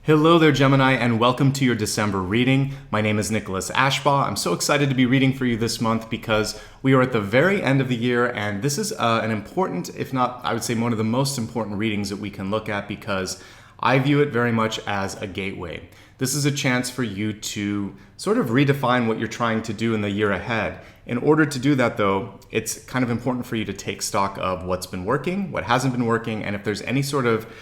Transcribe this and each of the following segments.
Hello there, Gemini, and welcome to your December reading. My name is Nicholas Ashbaugh. I'm so excited to be reading for you this month because we are at the very end of the year, and this is an important, if not, I would say one of the most important readings that we can look at because I view it very much as a gateway. This is a chance for you to sort of redefine what you're trying to do in the year ahead. In order to do that, though, it's kind of important for you to take stock of what's been working, what hasn't been working, and if there's any sort of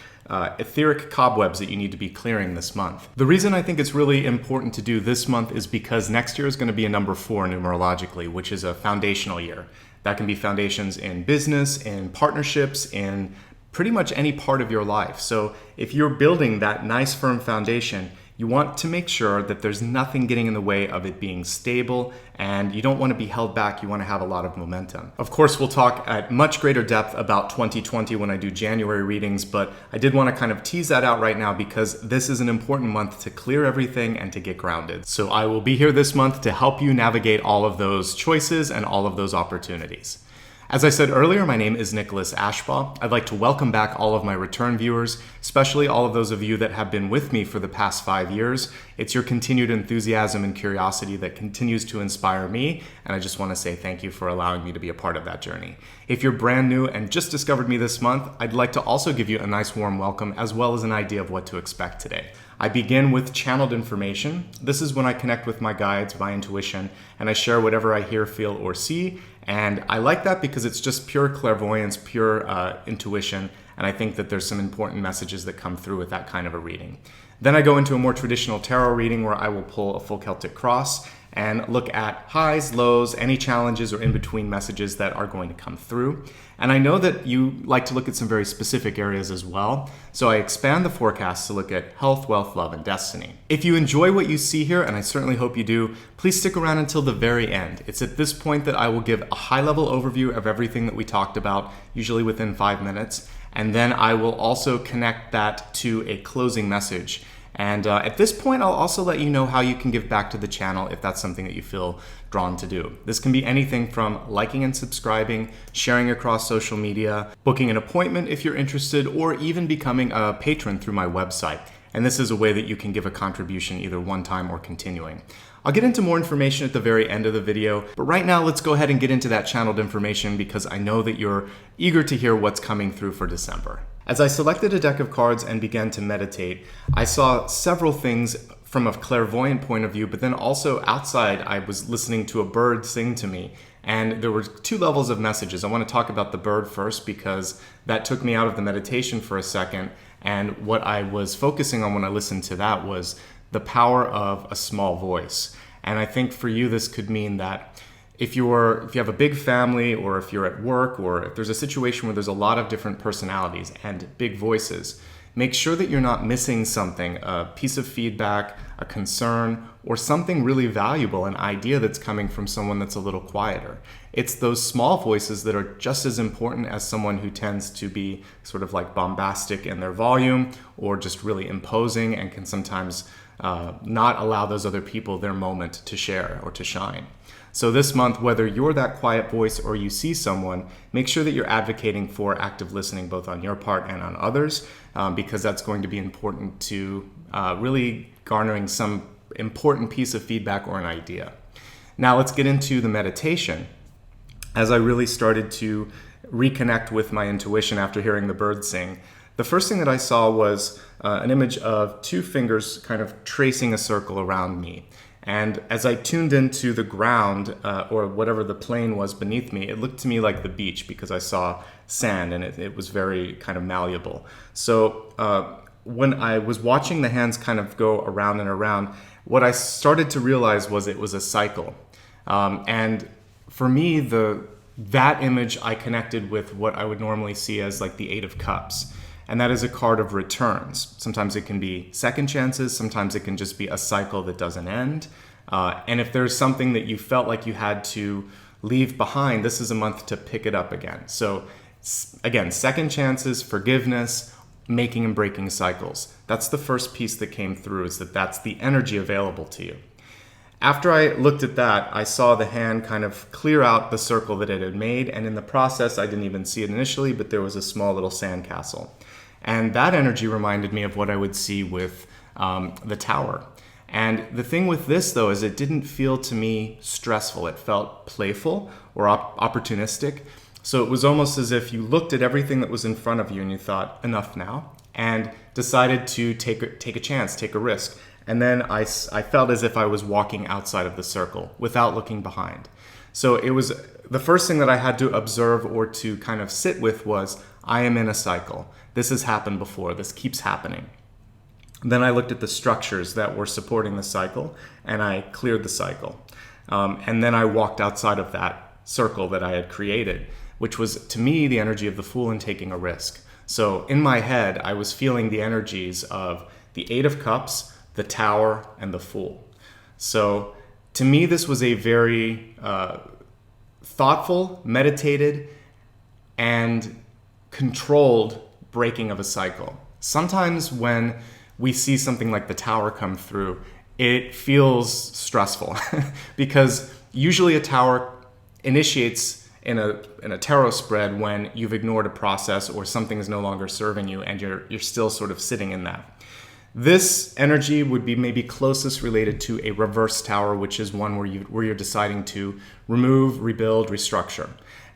etheric cobwebs that you need to be clearing this month. The reason I think it's really important to do this month is because next year is going to be a number 4 numerologically, which is a foundational year. That can be foundations in business, in partnerships, in pretty much any part of your life. So if you're building that nice firm foundation, you want to make sure that there's nothing getting in the way of it being stable, and you don't want to be held back. You want to have a lot of momentum. Of course, we'll talk at much greater depth about 2020 when I do January readings, but I did want to kind of tease that out right now because this is an important month to clear everything and to get grounded. So I will be here this month to help you navigate all of those choices and all of those opportunities. As I said earlier, my name is Nicholas Ashbaugh. I'd like to welcome back all of my return viewers, especially all of those of you that have been with me for the past 5 years. It's your continued enthusiasm and curiosity that continues to inspire me, and I just want to say thank you for allowing me to be a part of that journey. If you're brand new and just discovered me this month, I'd like to also give you a nice warm welcome as well as an idea of what to expect today. I begin with channeled information. This is when I connect with my guides, my intuition, and I share whatever I hear, feel, or see. And I like that because it's just pure clairvoyance, pure intuition, and I think that there's some important messages that come through with that kind of a reading. Then I go into a more traditional tarot reading where I will pull a full Celtic cross and look at highs, lows, any challenges or in-between messages that are going to come through. And I know that you like to look at some very specific areas as well, so I expand the forecast to look at health, wealth, love, and destiny. If you enjoy what you see here, and I certainly hope you do, please stick around until the very end. It's at this point that I will give a high-level overview of everything that we talked about, usually within 5 minutes, and then I will also connect that to a closing message. And at this point, I'll also let you know how you can give back to the channel if that's something that you feel drawn to do. This can be anything from liking and subscribing, sharing across social media, booking an appointment if you're interested, or even becoming a patron through my website. And this is a way that you can give a contribution either one time or continuing. I'll get into more information at the very end of the video, but right now let's go ahead and get into that channeled information because I know that you're eager to hear what's coming through for December. As I selected a deck of cards and began to meditate, I saw several things from a clairvoyant point of view, but then also outside I was listening to a bird sing to me, and there were 2 levels of messages. I want to talk about the bird first because that took me out of the meditation for a second, and what I was focusing on when I listened to that was the power of a small voice. And I think for you this could mean that if you have a big family, or if you're at work, or if there's a situation where there's a lot of different personalities and big voices, make sure that you're not missing something, a piece of feedback, a concern, or something really valuable, an idea that's coming from someone that's a little quieter. It's those small voices that are just as important as someone who tends to be sort of like bombastic in their volume or just really imposing and can sometimes not allow those other people their moment to share or to shine. So this month, whether you're that quiet voice or you see someone, make sure that you're advocating for active listening both on your part and on others, because that's going to be important to really garnering some important piece of feedback or an idea. Now let's get into the meditation. As I really started to reconnect with my intuition after hearing the bird sing, the first thing that I saw was an image of 2 fingers kind of tracing a circle around me. And as I tuned into the ground, or whatever the plane was beneath me, it looked to me like the beach because I saw sand and it was very kind of malleable. So when I was watching the hands kind of go around and around, what I started to realize was it was a cycle. And for me, that image I connected with what I would normally see as like the 8 of Cups. And that is a card of returns. Sometimes it can be second chances. Sometimes it can just be a cycle that doesn't end. And if there's something that you felt like you had to leave behind, this is a month to pick it up again. So again, second chances, forgiveness, making and breaking cycles. That's the first piece that came through, is that that's the energy available to you. After I looked at that, I saw the hand kind of clear out the circle that it had made. And in the process, I didn't even see it initially, but there was a small little sandcastle. And that energy reminded me of what I would see with the tower. And the thing with this, though, is it didn't feel to me stressful. It felt playful or opportunistic. So it was almost as if you looked at everything that was in front of you and you thought, enough now, and decided to take a chance, take a risk. And then I felt as if I was walking outside of the circle without looking behind. So it was the first thing that I had to observe or to kind of sit with was, I am in a cycle. This has happened before. This keeps happening. Then I looked at the structures that were supporting the cycle, and I cleared the cycle. And then I walked outside of that circle that I had created, which was, to me, the energy of the Fool and taking a risk. So in my head, I was feeling the energies of the Eight of Cups, the Tower, and the Fool. So to me, this was a very thoughtful, meditated, and controlled breaking of a cycle. Sometimes when we see something like the Tower come through, it feels stressful because usually a tower initiates in a tarot spread when you've ignored a process or something is no longer serving you and you're still sort of sitting in that. This energy would be maybe closest related to a reverse tower, which is one where you're deciding to remove, rebuild, restructure.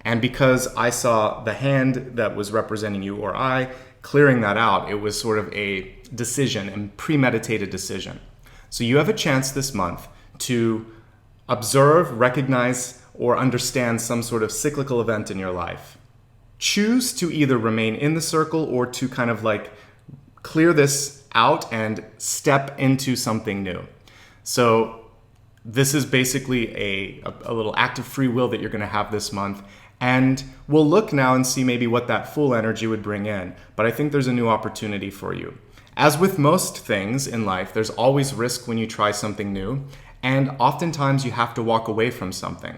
And because I saw the hand that was representing you or I clearing that out, it was sort of a decision and premeditated decision. So you have a chance this month to observe, recognize, or understand some sort of cyclical event in your life. Choose to either remain in the circle or to kind of like clear this out and step into something new. So this is basically a little act of free will that you're going to have this month. And we'll look now and see maybe what that Fool energy would bring in. But I think there's a new opportunity for you. As with most things in life, there's always risk when you try something new. And oftentimes you have to walk away from something.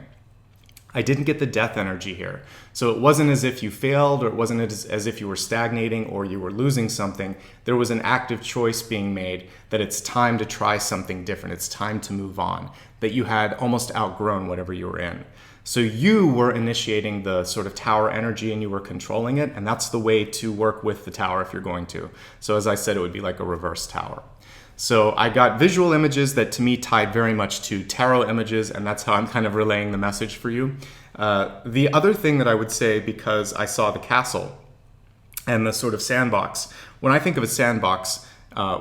I didn't get the Death energy here. So it wasn't as if you failed, or it wasn't as if you were stagnating or you were losing something. There was an active choice being made that it's time to try something different. It's time to move on, that you had almost outgrown whatever you were in. So you were initiating the sort of Tower energy and you were controlling it. And that's the way to work with the Tower if you're going to. So as I said, it would be like a reverse Tower. So I got visual images that to me tied very much to tarot images, and that's how I'm kind of relaying the message for you. The other thing that I would say, because I saw the castle and the sort of sandbox, when I think of a sandbox,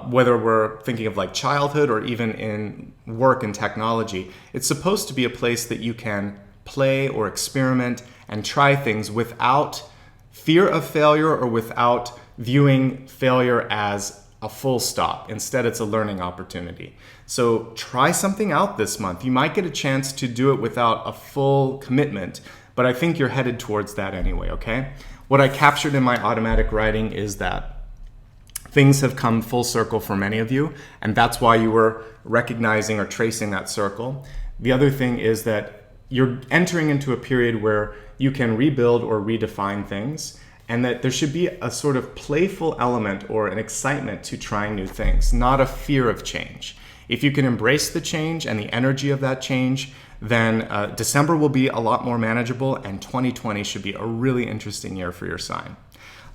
whether we're thinking of like childhood or even in work and technology, it's supposed to be a place that you can play or experiment and try things without fear of failure or without viewing failure as a full stop. Instead, it's a learning opportunity. So try something out this month. You might get a chance to do it without a full commitment, but I think you're headed towards that anyway, okay? What I captured in my automatic writing is that things have come full circle for many of you, and that's why you were recognizing or tracing that circle. The other thing is that you're entering into a period where you can rebuild or redefine things, and that there should be a sort of playful element or an excitement to trying new things, not a fear of change. If you can embrace the change and the energy of that change, then December will be a lot more manageable, and 2020 should be a really interesting year for your sign.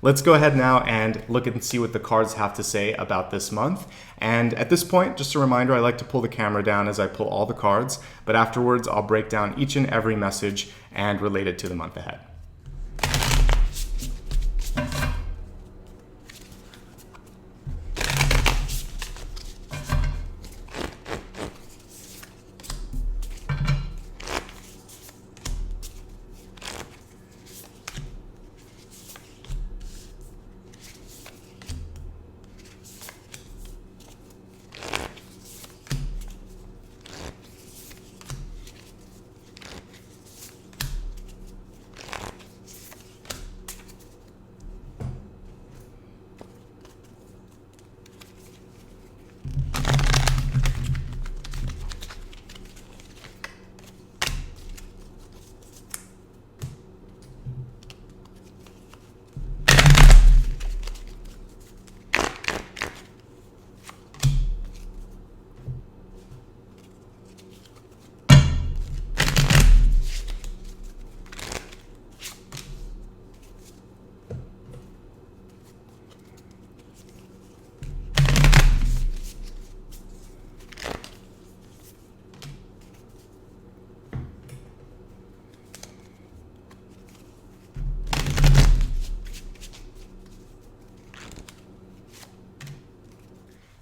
Let's go ahead now and look and see what the cards have to say about this month. And at this point, just a reminder, I like to pull the camera down as I pull all the cards, but afterwards I'll break down each and every message and relate it to the month ahead.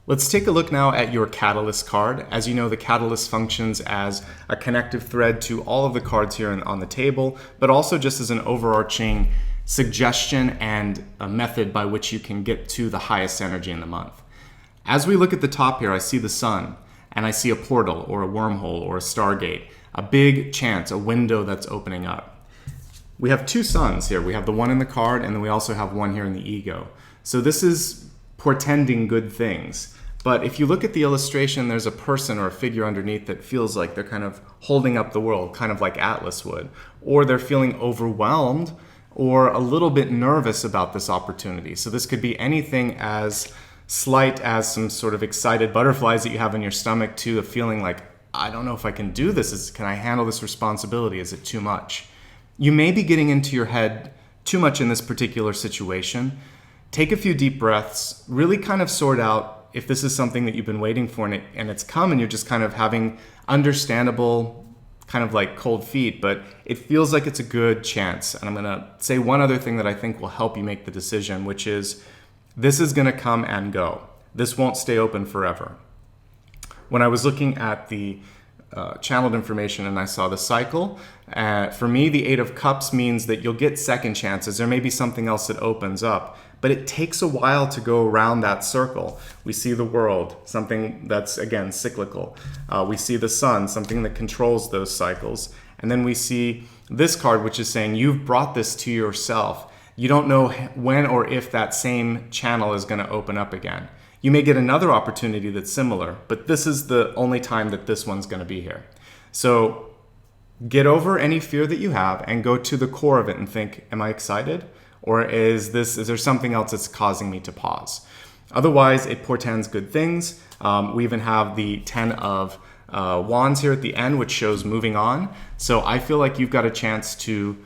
Let's take a look now at your Catalyst card. As you know, the Catalyst functions as a connective thread to all of the cards here on the table, but also just as an overarching suggestion and a method by which you can get to the highest energy in the month. As we look at the top here, I see the sun, and I see a portal or a wormhole or a stargate, a big chance, a window that's opening up. We have two suns here. We have the one in the card, and then we also have one here in the ego. So this is portending good things. But if you look at the illustration, there's a person or a figure underneath that feels like they're kind of holding up the world, kind of like Atlas would, or they're feeling overwhelmed or a little bit nervous about this opportunity. So this could be anything as slight as some sort of excited butterflies that you have in your stomach to a feeling like, I don't know if I can do this. Can I handle this responsibility? Is it too much? You may be getting into your head too much in this particular situation. Take a few deep breaths, really kind of sort out if this is something that you've been waiting for and it's come and you're just kind of having understandable kind of like cold feet, but it feels like it's a good chance. And I'm going to say one other thing that I think will help you make the decision, which is this is going to come and go. This won't stay open forever. When I was looking at the channeled information and I saw the cycle, for me, the Eight of Cups means that you'll get second chances. There may be something else that opens up, but it takes a while to go around that circle. We see the world, something that's, again, cyclical. We see the sun, something that controls those cycles. And then we see this card, which is saying you've brought this to yourself. You don't know when or if that same channel is going to open up again. You may get another opportunity that's similar, but this is the only time that this one's going to be here. So get over any fear that you have and go to the core of it and think, am I excited? Or is there something else that's causing me to pause? Otherwise, it portends good things. We even have the 10 of Wands here at the end, which shows moving on. So I feel like you've got a chance to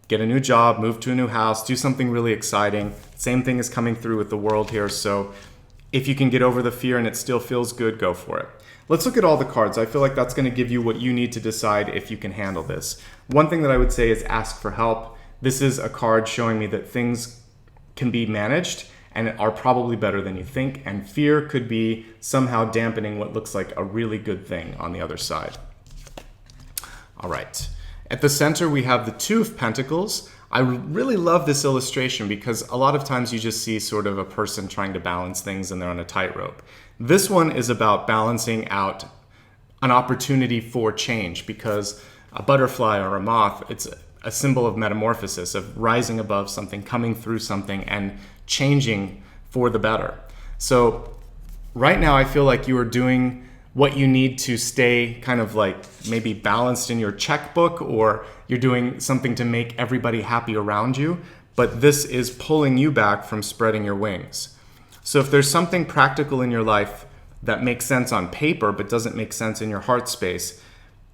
get a new job, move to a new house, do something really exciting. Same thing is coming through with the world here. So if you can get over the fear and it still feels good, go for it. Let's look at all the cards. I feel like that's going to give you what you need to decide if you can handle this. One thing that I would say is ask for help. This is a card showing me that things can be managed and are probably better than you think, and fear could be somehow dampening what looks like a really good thing on the other side. All right. At the center, we have the Two of Pentacles. I really love this illustration because a lot of times you just see sort of a person trying to balance things and they're on a tightrope. This one is about balancing out an opportunity for change, because a butterfly or a moth, it's a symbol of metamorphosis, of rising above something, coming through something and changing for the better. So right now I feel like you are doing what you need to stay kind of like maybe balanced in your checkbook, or you're doing something to make everybody happy around you, but this is pulling you back from spreading your wings. So if there's something practical in your life that makes sense on paper but doesn't make sense in your heart space,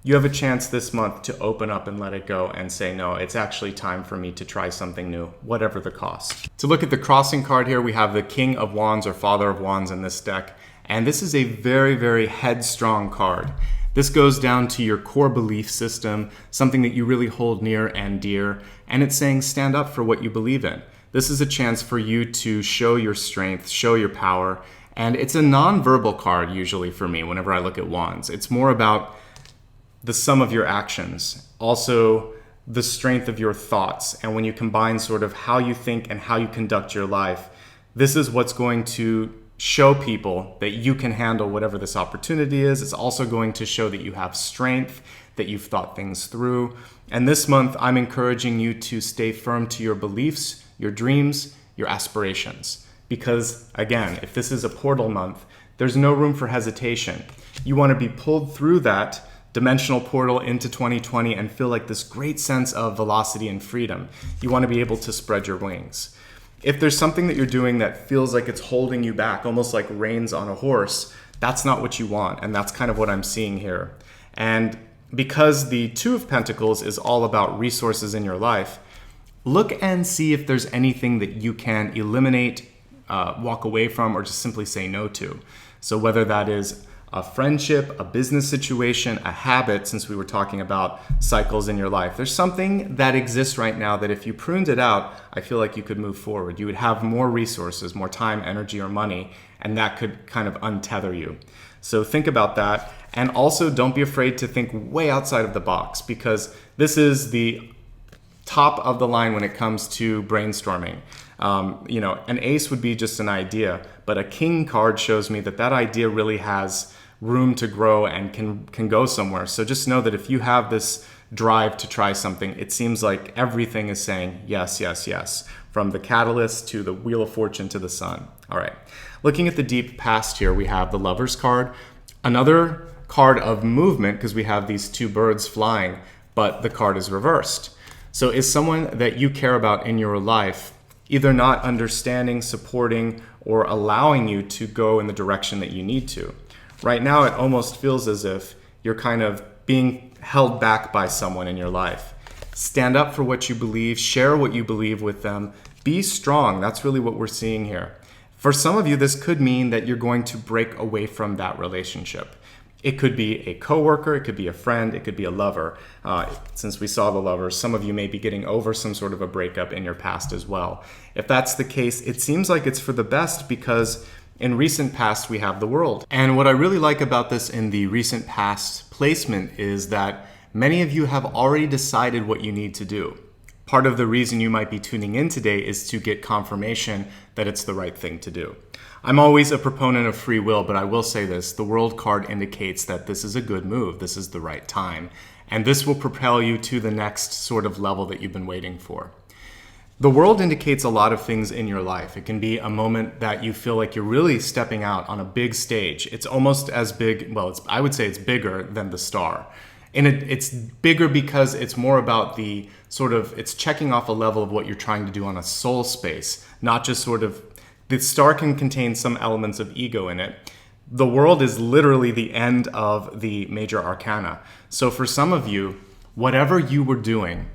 you have a chance this month to open up and let it go and say, no, it's actually time for me to try something new, whatever the cost. To look at the crossing card here, we have the King of Wands or Father of Wands in this deck. And this is a very, very headstrong card. This goes down to your core belief system, something that you really hold near and dear. And it's saying stand up for what you believe in. This is a chance for you to show your strength, show your power. And it's a non-verbal card usually for me whenever I look at Wands. It's more about the sum of your actions, also the strength of your thoughts. And when you combine sort of how you think and how you conduct your life, this is what's going to show people that you can handle whatever this opportunity is. It's also going to show that you have strength, that you've thought things through. And this month, I'm encouraging you to stay firm to your beliefs, your dreams, your aspirations. Because again, if this is a portal month, there's no room for hesitation. You want to be pulled through that dimensional portal into 2020 and feel like this great sense of velocity and freedom. You want to be able to spread your wings. If there's something that you're doing that feels like it's holding you back, almost like reins on a horse, that's not what you want. And that's kind of what I'm seeing here. And because the Two of Pentacles is all about resources in your life, look and see if there's anything that you can eliminate, walk away from, or just simply say no to. So whether that is a friendship, a business situation, a habit, since we were talking about cycles in your life. There's something that exists right now that if you pruned it out, I feel like you could move forward. You would have more resources, more time, energy, or money, and that could kind of untether you. So think about that. And also don't be afraid to think way outside of the box, because this is the top of the line when it comes to brainstorming. An ace would be just an idea, but a king card shows me that that idea really has room to grow and can go somewhere. So just know that if you have this drive to try something, it seems like everything is saying yes, yes, yes, from the catalyst to the wheel of fortune to the sun. All right, looking at the deep past here, we have the Lover's card, another card of movement, because we have these two birds flying, but the card is reversed. So is someone that you care about in your life either not understanding, supporting, or allowing you to go in the direction that you need to? Right now, it almost feels as if you're kind of being held back by someone in your life. Stand up for what you believe, share what you believe with them, be strong. That's really what we're seeing here. For some of you, this could mean that you're going to break away from that relationship. It could be a coworker, it could be a friend, it could be a lover. Since we saw the lovers, some of you may be getting over some sort of a breakup in your past as well. If that's the case, it seems like it's for the best, because in recent past we have the World. And what I really like about this in the recent past placement is that many of you have already decided what you need to do. Part of the reason you might be tuning in today is to get confirmation that it's the right thing to do. I'm always a proponent of free will, but I will say this, the World card indicates that this is a good move, this is the right time, and this will propel you to the next sort of level that you've been waiting for. The World indicates a lot of things in your life. It can be a moment that you feel like you're really stepping out on a big stage. It's almost as big, I would say it's bigger than the Star. And it's bigger because it's more about it's checking off a level of what you're trying to do on a soul space, not just the Star can contain some elements of ego in it. The World is literally the end of the major arcana. So for some of you, whatever you were doing,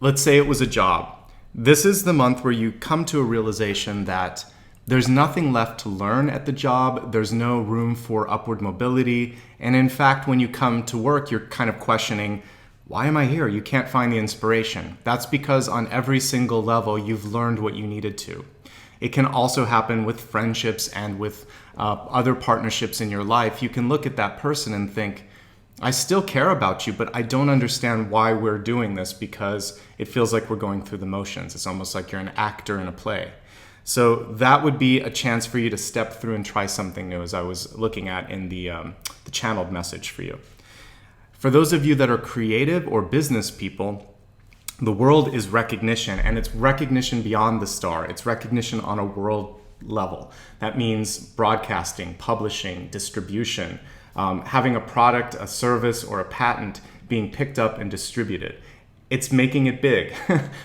let's say it was a job, this is the month where you come to a realization that there's nothing left to learn at the job, there's no room for upward mobility, and in fact, when you come to work, you're kind of questioning, why am I here? You can't find the inspiration. That's because on every single level, you've learned what you needed to. It can also happen with friendships and with other partnerships in your life. You can look at that person and think, I still care about you, but I don't understand why we're doing this, because it feels like we're going through the motions. It's almost like you're an actor in a play. So that would be a chance for you to step through and try something new, as I was looking at in the channeled message for you. For those of you that are creative or business people, the World is recognition, and it's recognition beyond the Star. It's recognition on a world level. That means broadcasting, publishing, distribution, having a product, a service, or a patent being picked up and distributed. It's making it big.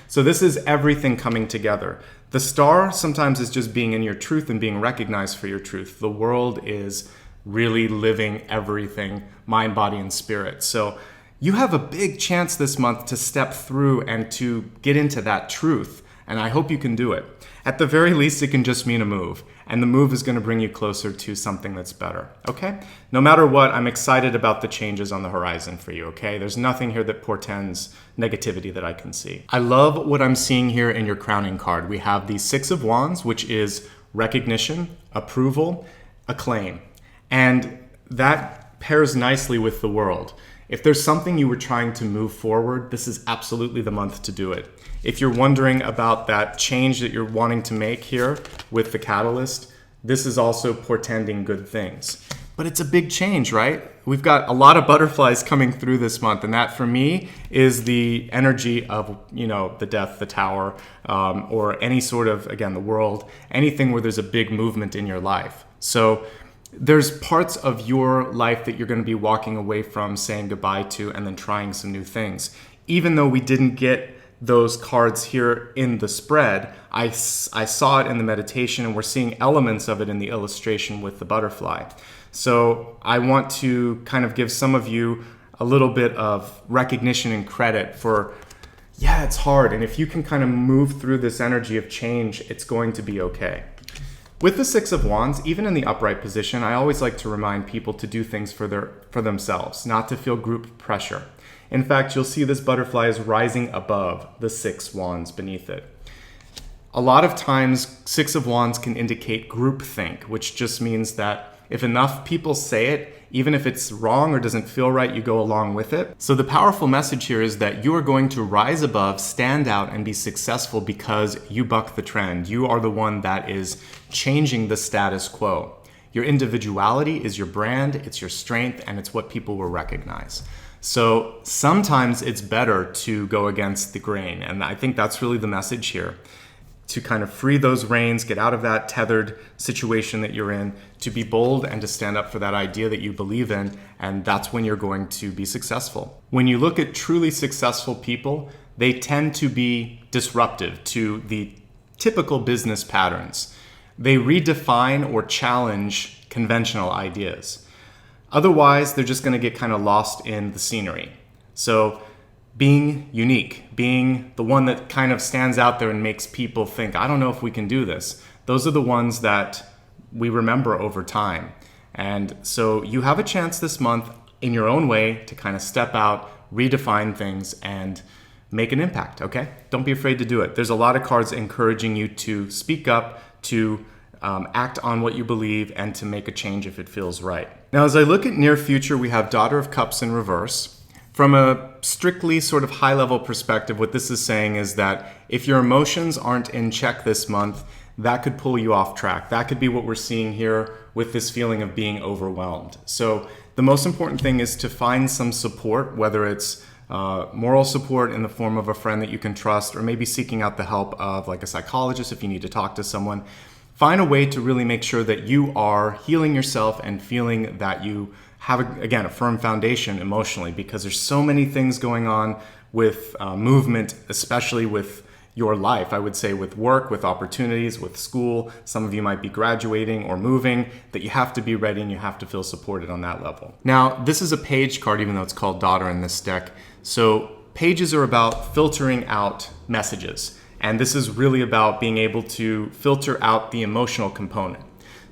So this is everything coming together. The Star sometimes is just being in your truth and being recognized for your truth. The World is really living everything, mind, body, and spirit. So you have a big chance this month to step through and to get into that truth, and I hope you can do it. At the very least, it can just mean a move, and the move is going to bring you closer to something that's better, okay? No matter what, I'm excited about the changes on the horizon for you, okay? There's nothing here that portends negativity that I can see. I love what I'm seeing here in your crowning card. We have the Six of Wands, which is recognition, approval, acclaim, and that pairs nicely with the World. If there's something you were trying to move forward, this is absolutely the month to do it. If you're wondering about that change that you're wanting to make here with the catalyst, this is also portending good things. But it's a big change, right? We've got a lot of butterflies coming through this month, and that for me is the energy of, the Death, the Tower, or any sort of, again, the World, anything where there's a big movement in your life. So there's parts of your life that you're going to be walking away from, saying goodbye to, and then trying some new things. Even though we didn't get those cards here in the spread, I saw it in the meditation, and we're seeing elements of it in the illustration with the butterfly. So I want to kind of give some of you a little bit of recognition and credit for, it's hard, and if you can kind of move through this energy of change, it's going to be okay. With the Six of Wands, even in the upright position, I always like to remind people to do things for themselves, not to feel group pressure. In fact, you'll see this butterfly is rising above the Six Wands beneath it. A lot of times, Six of Wands can indicate groupthink, which just means that if enough people say it, even if it's wrong or doesn't feel right, you go along with it. So the powerful message here is that you are going to rise above, stand out, and be successful because you buck the trend. You are the one that is changing the status quo. Your individuality is your brand, it's your strength, and it's what people will recognize. So sometimes it's better to go against the grain, and I think that's really the message here. To kind of free those reins, get out of that tethered situation that you're in, to be bold and to stand up for that idea that you believe in, and that's when you're going to be successful. When you look at truly successful people, they tend to be disruptive to the typical business patterns. They redefine or challenge conventional ideas. Otherwise, they're just going to get kind of lost in the scenery. So being unique, being the one that kind of stands out there and makes people think, I don't know if we can do this. Those are the ones that we remember over time. And so you have a chance this month in your own way to kind of step out, redefine things, and make an impact, okay? Don't be afraid to do it. There's a lot of cards encouraging you to speak up, to act on what you believe, and to make a change if it feels right. Now, as I look at near future, we have Daughter of Cups in reverse. From a strictly sort of high-level perspective, what this is saying is that if your emotions aren't in check this month, that could pull you off track. That could be what we're seeing here with this feeling of being overwhelmed. So the most important thing is to find some support, whether it's moral support in the form of a friend that you can trust, or maybe seeking out the help of like a psychologist if you need to talk to someone. Find a way to really make sure that you are healing yourself and feeling that you have, again, a firm foundation emotionally, because there's so many things going on with movement, especially with your life, I would say, with work, with opportunities, with school. Some of you might be graduating or moving, that you have to be ready and you have to feel supported on that level. Now, this is a page card, even though it's called Daughter in this deck. So pages are about filtering out messages. And this is really about being able to filter out the emotional component.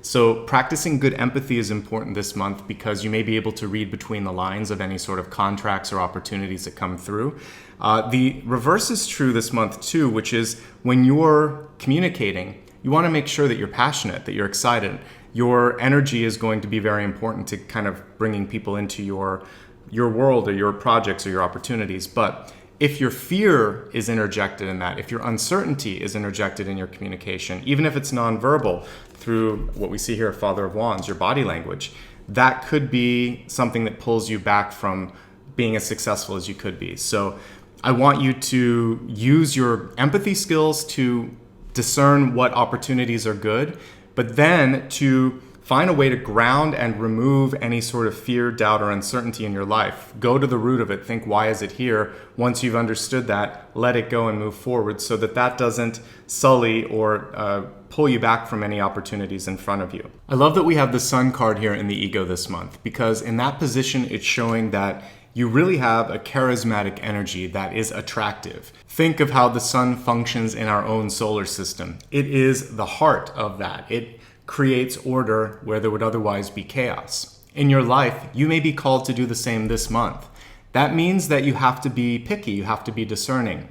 So practicing good empathy is important this month because you may be able to read between the lines of any sort of contracts or opportunities that come through. The reverse is true this month too, which is when you're communicating, you want to make sure that you're passionate, that you're excited. Your energy is going to be very important to kind of bringing people into your world or your projects or your opportunities. But if your fear is interjected in that, if your uncertainty is interjected in your communication, even if it's nonverbal through what we see here, Father of Wands, your body language, that could be something that pulls you back from being as successful as you could be. So I want you to use your empathy skills to discern what opportunities are good, but then to find a way to ground and remove any sort of fear, doubt, or uncertainty in your life. Go to the root of it. Think, why is it here? Once you've understood that, let it go and move forward so that that doesn't sully or pull you back from any opportunities in front of you. I love that we have the Sun card here in the ego this month, because in that position, it's showing that you really have a charismatic energy that is attractive. Think of how the sun functions in our own solar system. It is the heart of that. It creates order where there would otherwise be chaos. In your life, you may be called to do the same this month. That means that you have to be picky, you have to be discerning.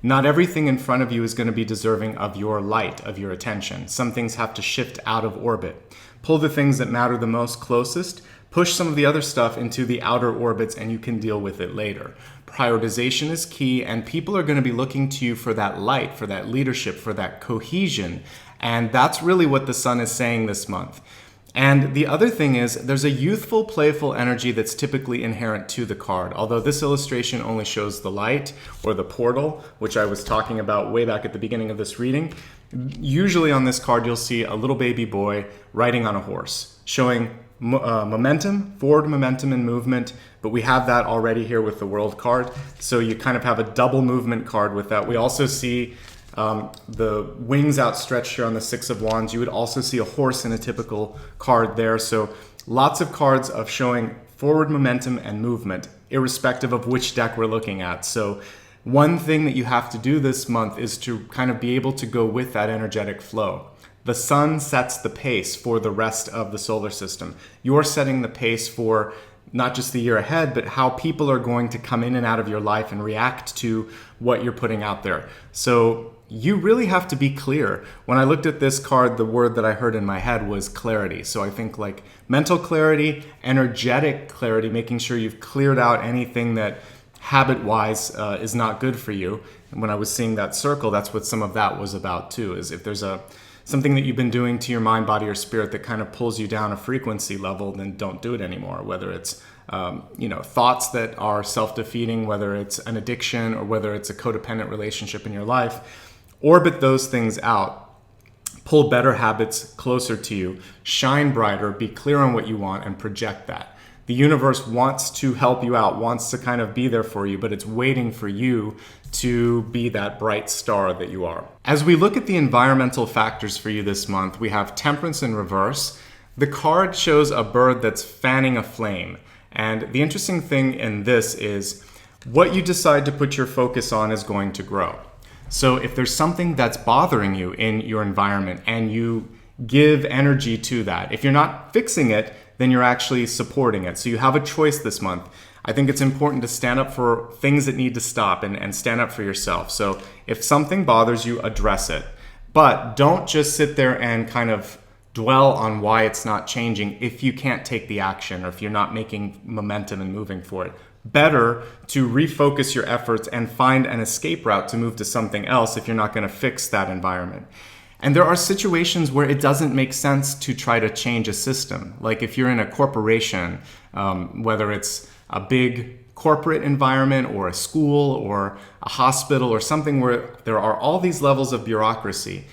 Not everything in front of you is going to be deserving of your light, of your attention. Some things have to shift out of orbit. Pull the things that matter the most closest, push some of the other stuff into the outer orbits, and you can deal with it later. Prioritization is key, and people are going to be looking to you for that light, for that leadership, for that cohesion. And that's really what the sun is saying this month. And the other thing is, there's a youthful, playful energy that's typically inherent to the card. Although this illustration only shows the light or the portal, which I was talking about way back at the beginning of this reading, usually on this card you'll see a little baby boy riding on a horse, showing momentum, forward momentum and movement, but we have that already here with the World card. So you kind of have a double movement card with that. We also see the wings outstretched here on the Six of Wands. You would also see a horse in a typical card there. So lots of cards of showing forward momentum and movement, irrespective of which deck we're looking at. So one thing that you have to do this month is to kind of be able to go with that energetic flow. The sun sets the pace for the rest of the solar system. You're setting the pace for not just the year ahead, but how people are going to come in and out of your life and react to what you're putting out there. So you really have to be clear. When I looked at this card, the word that I heard in my head was clarity. So I think like mental clarity, energetic clarity, making sure you've cleared out anything that habit-wise is not good for you. And when I was seeing that circle, that's what some of that was about too, is if there's something that you've been doing to your mind, body, or spirit that kind of pulls you down a frequency level, then don't do it anymore. Whether it's thoughts that are self-defeating, whether it's an addiction, or whether it's a codependent relationship in your life, orbit those things out. Pull better habits closer to you. Shine brighter. Be clear on what you want and project that. The universe wants to help you out, wants to kind of be there for you, but it's waiting for you to be that bright star that you are. As we look at the environmental factors for you this month, we have Temperance in reverse. The card shows a bird that's fanning a flame. And the interesting thing in this is what you decide to put your focus on is going to grow. So if there's something that's bothering you in your environment and you give energy to that, if you're not fixing it, then you're actually supporting it. So you have a choice this month. I think it's important to stand up for things that need to stop and stand up for yourself. So if something bothers you, address it. But don't just sit there and kind of dwell on why it's not changing if you can't take the action or if you're not making momentum and moving for it. Better to refocus your efforts and find an escape route to move to something else if you're not going to fix that environment. And there are situations where it doesn't make sense to try to change a system. Like if you're in a corporation, whether it's a big corporate environment or a school or a hospital or something where there are all these levels of bureaucracy,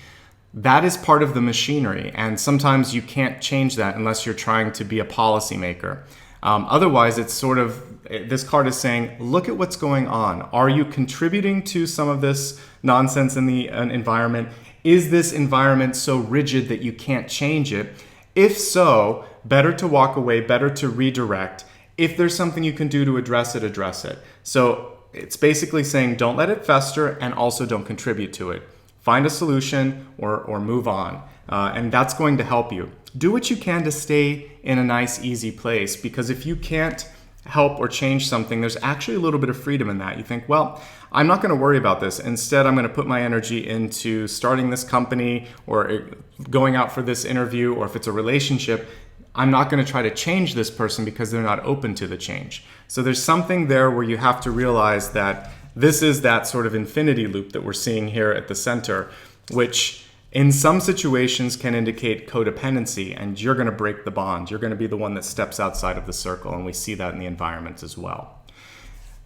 that is part of the machinery. And sometimes you can't change that unless you're trying to be a policymaker. Otherwise, it's sort of, this card is saying, look at what's going on. Are you contributing to some of this nonsense in the environment? Is this environment so rigid that you can't change it? If so, better to walk away, better to redirect. If there's something you can do to address it, address it. So it's basically saying don't let it fester and also don't contribute to it. Find a solution or move on. And that's going to help you. Do what you can to stay in a nice, easy place, because if you can't help or change something, there's actually a little bit of freedom in that. You think, well, I'm not going to worry about this. Instead, I'm going to put my energy into starting this company or going out for this interview, or if it's a relationship, I'm not going to try to change this person because they're not open to the change. So there's something there where you have to realize that this is that sort of infinity loop that we're seeing here at the center, which in some situations can indicate codependency, and you're going to break the bond. You're going to be the one that steps outside of the circle, and we see that in the environment as well.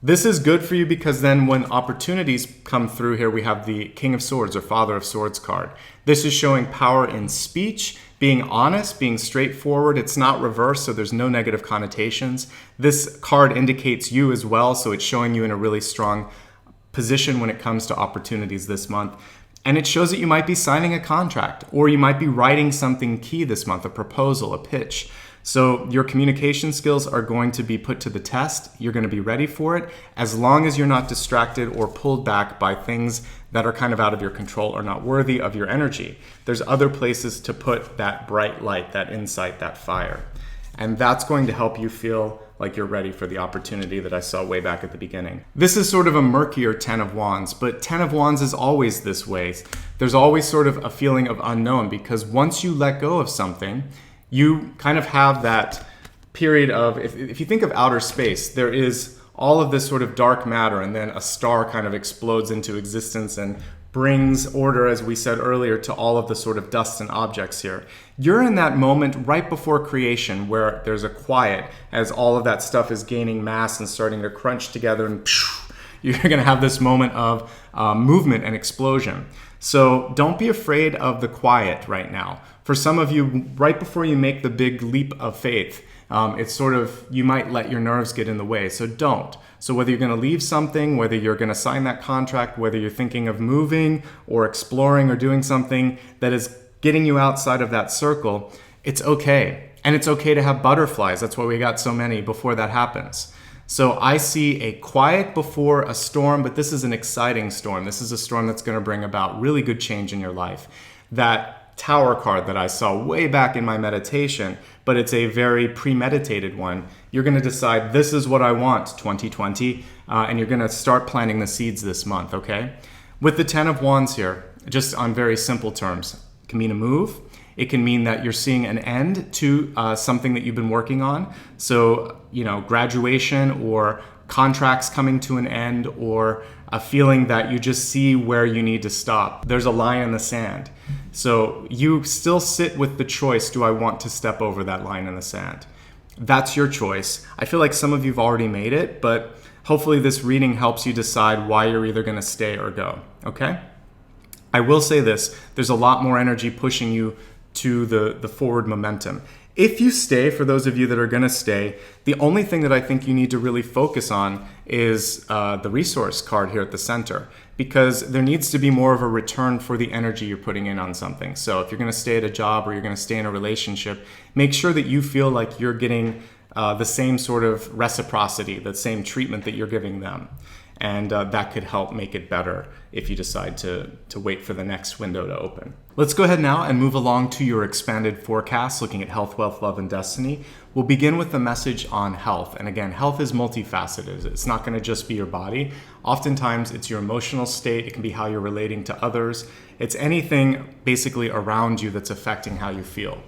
This is good for you because then when opportunities come through here, we have the King of Swords or Father of Swords card. This is showing power in speech, being honest, being straightforward. It's not reversed, so there's no negative connotations. This card indicates you as well, so it's showing you in a really strong position when it comes to opportunities this month. And it shows that you might be signing a contract, or you might be writing something key this month, a proposal, a pitch. So your communication skills are going to be put to the test. You're going to be ready for it as long as you're not distracted or pulled back by things that are kind of out of your control or not worthy of your energy. There's other places to put that bright light, that insight, that fire. And that's going to help you feel like you're ready for the opportunity that I saw way back at the beginning. This is sort of a murkier 10 of Wands, but 10 of Wands is always this way. There's always sort of a feeling of unknown, because once you let go of something, you kind of have that period of, if you think of outer space, there is all of this sort of dark matter, and then a star kind of explodes into existence and brings order, as we said earlier, to all of the sort of dust and objects here. You're in that moment right before creation where there's a quiet as all of that stuff is gaining mass and starting to crunch together, and you're going to have this moment of movement and explosion. So don't be afraid of the quiet right now. For some of you, right before you make the big leap of faith, it's sort of, you might let your nerves get in the way, so don't. So whether you're going to leave something, whether you're going to sign that contract, whether you're thinking of moving or exploring or doing something that is getting you outside of that circle, it's okay. And it's okay to have butterflies. That's why we got so many before that happens. So I see a quiet before a storm, but this is an exciting storm. This is a storm that's going to bring about really good change in your life. That Tower card that I saw way back in my meditation, but it's a very premeditated one. You're going to decide, this is what I want 2020, and you're going to start planting the seeds this month, okay? With the 10 of Wands here, just on very simple terms, it can mean a move. It can mean that you're seeing an end to something that you've been working on. So, graduation or contracts coming to an end, or a feeling that you just see where you need to stop. There's a line in the sand. So you still sit with the choice, do I want to step over that line in the sand? That's your choice. I feel like some of you've already made it, but hopefully this reading helps you decide why you're either going to stay or go, okay? I will say this, there's a lot more energy pushing you to the forward momentum. If you stay, for those of you that are going to stay, the only thing that I think you need to really focus on is the resource card here at the center, because there needs to be more of a return for the energy you're putting in on something. So if you're going to stay at a job or you're going to stay in a relationship, make sure that you feel like you're getting the same sort of reciprocity, the same treatment that you're giving them. And that could help make it better if you decide to wait for the next window to open. Let's go ahead now and move along to your expanded forecast, looking at health, wealth, love, and destiny. We'll begin with the message on health. And again, health is multifaceted. It's not going to just be your body. Oftentimes, it's your emotional state. It can be how you're relating to others. It's anything basically around you that's affecting how you feel.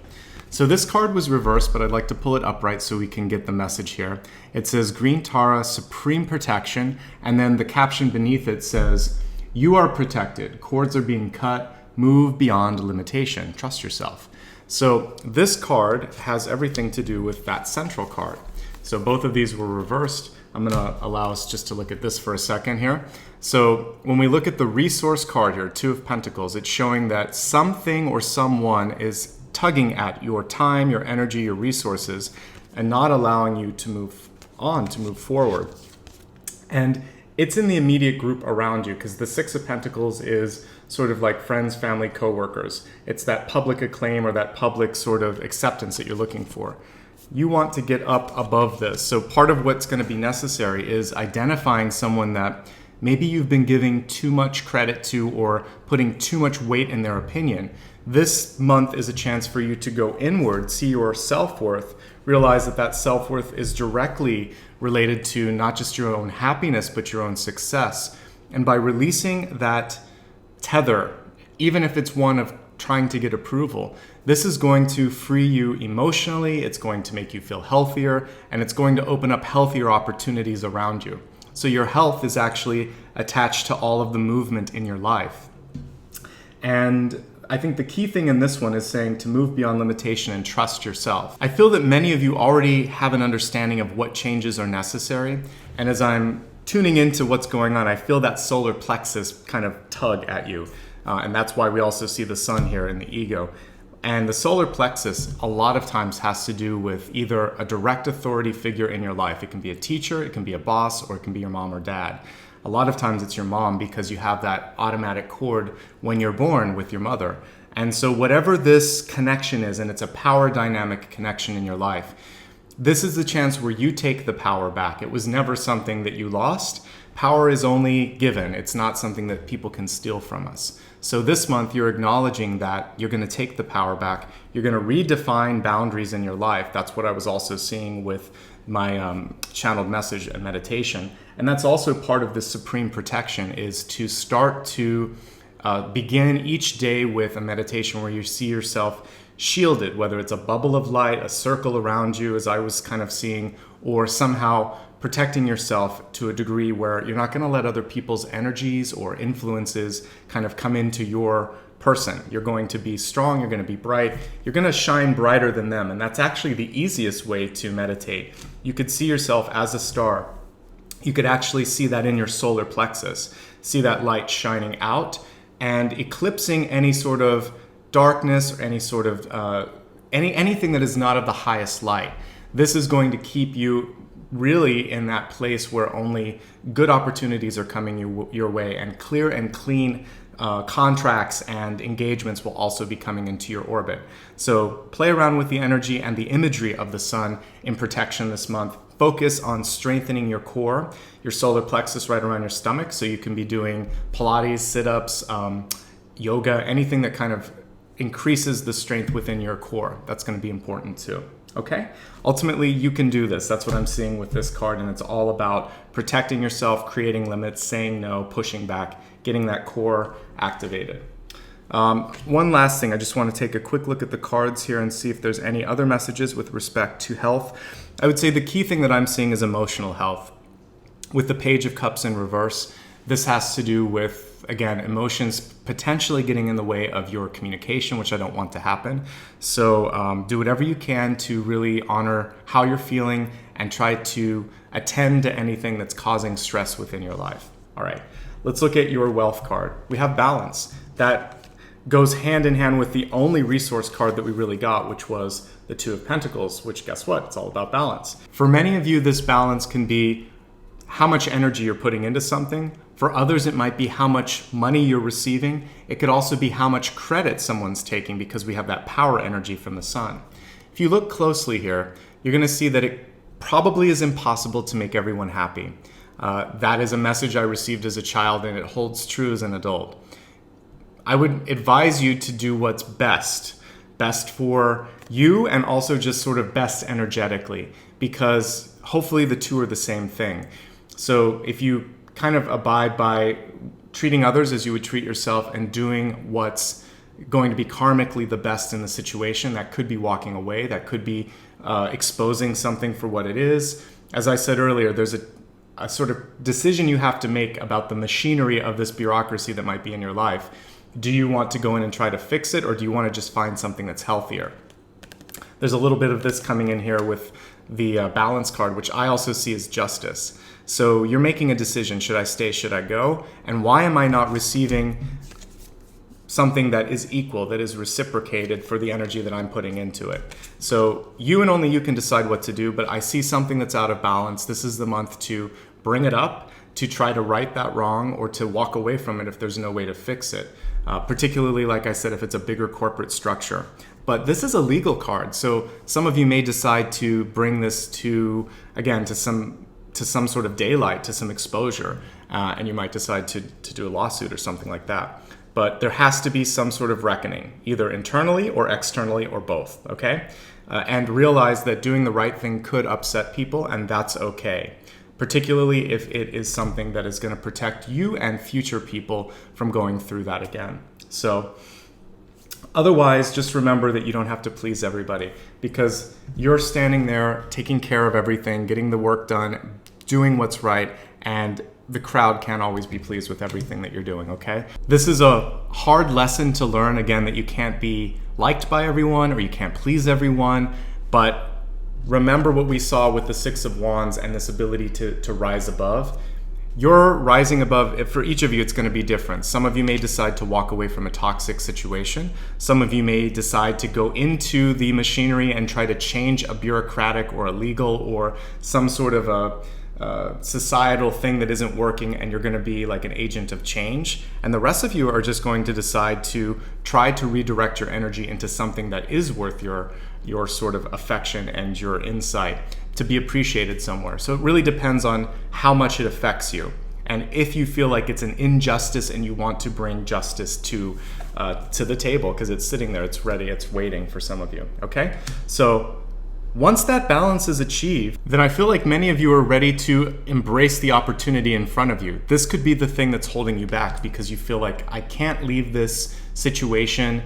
So this card was reversed, but I'd like to pull it upright so we can get the message here. It says Green Tara, Supreme Protection, and then the caption beneath it says, you are protected, cords are being cut, move beyond limitation, trust yourself. So this card has everything to do with that central card. So both of these were reversed. I'm gonna allow us just to look at this for a second here. So when we look at the resource card here, Two of Pentacles, it's showing that something or someone is tugging at your time, your energy, your resources, and not allowing you to move on, to move forward. And it's in the immediate group around you, because the Six of Pentacles is sort of like friends, family, co-workers. It's that public acclaim or that public sort of acceptance that you're looking for. You want to get up above this. So part of what's going to be necessary is identifying someone that maybe you've been giving too much credit to or putting too much weight in their opinion. This month is a chance for you to go inward, see your self-worth, realize that that self-worth is directly related to not just your own happiness, but your own success. And by releasing that tether, even if it's one of trying to get approval, this is going to free you emotionally, it's going to make you feel healthier, and it's going to open up healthier opportunities around you. So your health is actually attached to all of the movement in your life. And I think the key thing in this one is saying to move beyond limitation and trust yourself. I feel that many of you already have an understanding of what changes are necessary. And as I'm tuning into what's going on, I feel that solar plexus kind of tug at you. And that's why we also see the sun here in the ego. And the solar plexus a lot of times has to do with either a direct authority figure in your life. It can be a teacher, it can be a boss, or it can be your mom or dad. A lot of times it's your mom, because you have that automatic cord when you're born with your mother. And so whatever this connection is, and it's a power dynamic connection in your life, this is the chance where you take the power back. It was never something that you lost. Power is only given. It's not something that people can steal from us. So this month you're acknowledging that you're going to take the power back. You're going to redefine boundaries in your life. That's what I was also seeing with my channeled message and meditation. And that's also part of this supreme protection, is to start to begin each day with a meditation where you see yourself shielded, whether it's a bubble of light, a circle around you, as I was kind of seeing, or somehow protecting yourself to a degree where you're not going to let other people's energies or influences kind of come into your person. You're going to be strong, you're going to be bright, you're going to shine brighter than them. And that's actually the easiest way to meditate. You could see yourself as a star. You could actually see that in your solar plexus, see that light shining out and eclipsing any sort of darkness or any sort of anything that is not of the highest light. This is going to keep you really in that place where only good opportunities are coming your way, and clear and clean contracts and engagements will also be coming into your orbit. So play around with the energy and the imagery of the sun in protection this month. Focus on strengthening your core, your solar plexus right around your stomach, so you can be doing Pilates, sit-ups, yoga, anything that kind of increases the strength within your core. That's going to be important too. Okay? Ultimately, you can do this. That's what I'm seeing with this card, and it's all about protecting yourself, creating limits, saying no, pushing back, getting that core activated. One last thing, I just want to take a quick look at the cards here and see if there's any other messages with respect to health. I would say the key thing that I'm seeing is emotional health. With the Page of Cups in reverse, this has to do with, again, emotions potentially getting in the way of your communication, which I don't want to happen. So do whatever you can to really honor how you're feeling and try to attend to anything that's causing stress within your life. All right, let's look at your wealth card. We have balance. That goes hand in hand with the only resource card that we really got, which was the Two of Pentacles, which guess what? It's all about balance. For many of you, this balance can be how much energy you're putting into something. For others, it might be how much money you're receiving. It could also be how much credit someone's taking, because we have that power energy from the sun. If you look closely here, you're going to see that it probably is impossible to make everyone happy. That is a message I received as a child, and it holds true as an adult. I would advise you to do what's best for you, and also just sort of best energetically, because hopefully the two are the same thing. So if you kind of abide by treating others as you would treat yourself and doing what's going to be karmically the best in the situation, that could be walking away, that could be exposing something for what it is. As I said earlier, there's a sort of decision you have to make about the machinery of this bureaucracy that might be in your life. Do you want to go in and try to fix it, or do you want to just find something that's healthier? There's a little bit of this coming in here with the balance card, which I also see as justice. So you're making a decision. Should I stay? Should I go? And why am I not receiving something that is equal, that is reciprocated for the energy that I'm putting into it? So you and only you can decide what to do, but I see something that's out of balance. This is the month to bring it up, to try to right that wrong, or to walk away from it if there's no way to fix it. Particularly, like I said, if it's a bigger corporate structure. But this is a legal card, so some of you may decide to bring this to some sort of daylight, to some exposure, and you might decide to do a lawsuit or something like that. But there has to be some sort of reckoning, either internally or externally or both, okay? And realize that doing the right thing could upset people, and that's okay. Particularly if it is something that is going to protect you and future people from going through that again. So otherwise, just remember that you don't have to please everybody, because you're standing there taking care of everything, getting the work done, doing what's right, and the crowd can't always be pleased with everything that you're doing, okay? This is a hard lesson to learn, again, that you can't be liked by everyone or you can't please everyone, but remember what we saw with the Six of Wands and this ability to rise above. You're rising above. For each of you, it's going to be different. Some of you may decide to walk away from a toxic situation. Some of you may decide to go into the machinery and try to change a bureaucratic or a legal or some sort of a societal thing that isn't working, and you're going to be like an agent of change. And the rest of you are just going to decide to try to redirect your energy into something that is worth your sort of affection and your insight, to be appreciated somewhere. So it really depends on how much it affects you, and if you feel like it's an injustice and you want to bring justice to the table, because it's sitting there, it's ready, it's waiting for some of you. Okay, so once that balance is achieved, then I feel like many of you are ready to embrace the opportunity in front of you. This could be the thing that's holding you back, because you feel like, I can't leave this situation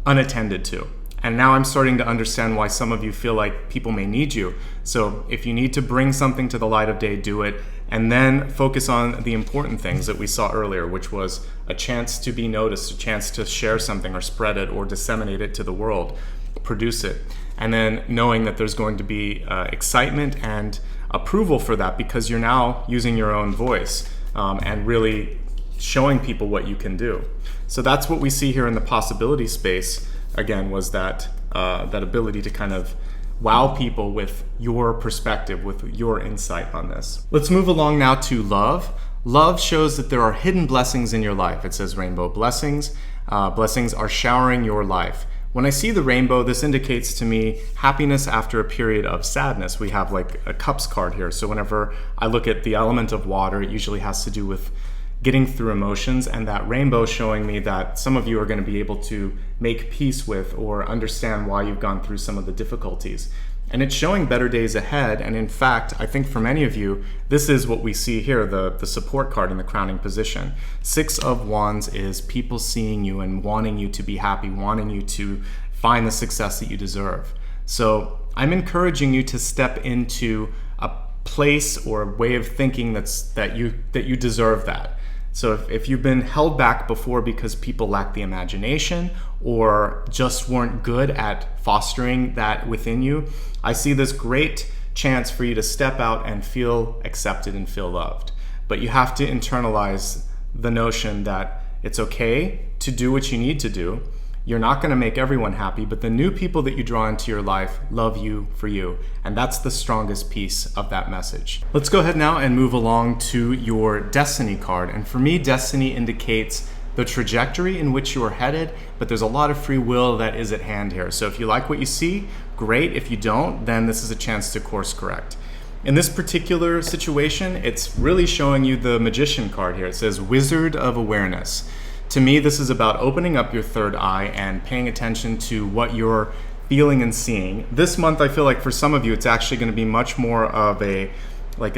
unattended to. And now I'm starting to understand why some of you feel like people may need you. So if you need to bring something to the light of day, do it. And then focus on the important things that we saw earlier, which was a chance to be noticed, a chance to share something or spread it or disseminate it to the world, produce it. And then knowing that there's going to be excitement and approval for that, because you're now using your own voice and really showing people what you can do. So that's what we see here in the possibility space. Again, was that ability to kind of wow people with your perspective, with your insight on this. Let's move along now to love. Love shows that there are hidden blessings in your life. It says rainbow blessings. Blessings are showering your life. When I see the rainbow, this indicates to me happiness after a period of sadness. We have like a cups card here. So whenever I look at the element of water, it usually has to do with getting through emotions, and that rainbow showing me that some of you are going to be able to make peace with or understand why you've gone through some of the difficulties. And it's showing better days ahead. And in fact, I think for many of you, this is what we see here, the support card in the crowning position. 6 of Wands is people seeing you and wanting you to be happy, wanting you to find the success that you deserve. So I'm encouraging you to step into a place or a way of thinking that you deserve that. So if you've been held back before because people lack the imagination or just weren't good at fostering that within you, I see this great chance for you to step out and feel accepted and feel loved. But you have to internalize the notion that it's okay to do what you need to do. You're not going to make everyone happy, but the new people that you draw into your life love you for you. And that's the strongest piece of that message. Let's go ahead now and move along to your Destiny card. And for me, Destiny indicates the trajectory in which you are headed, but there's a lot of free will that is at hand here. So if you like what you see, great. If you don't, then this is a chance to course correct. In this particular situation, it's really showing you the Magician card here. It says Wizard of Awareness. To me, this is about opening up your third eye and paying attention to what you're feeling and seeing. This month, I feel like for some of you, it's actually going to be much more of a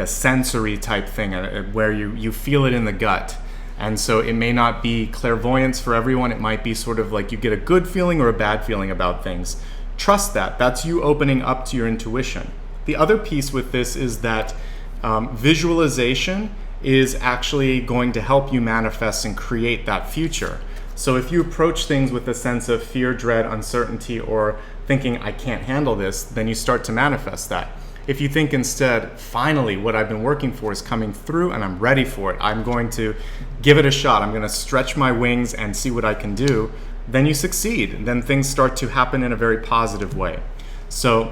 sensory type thing where you feel it in the gut. And so it may not be clairvoyance for everyone. It might be sort of like you get a good feeling or a bad feeling about things. Trust that. That's you opening up to your intuition. The other piece with this is that visualization is actually going to help you manifest and create that future. So if you approach things with a sense of fear, dread, uncertainty, or thinking, I can't handle this, then you start to manifest that. If you think instead, finally, what I've been working for is coming through and I'm ready for it, I'm going to give it a shot, I'm going to stretch my wings and see what I can do, then you succeed. Then things start to happen in a very positive way. So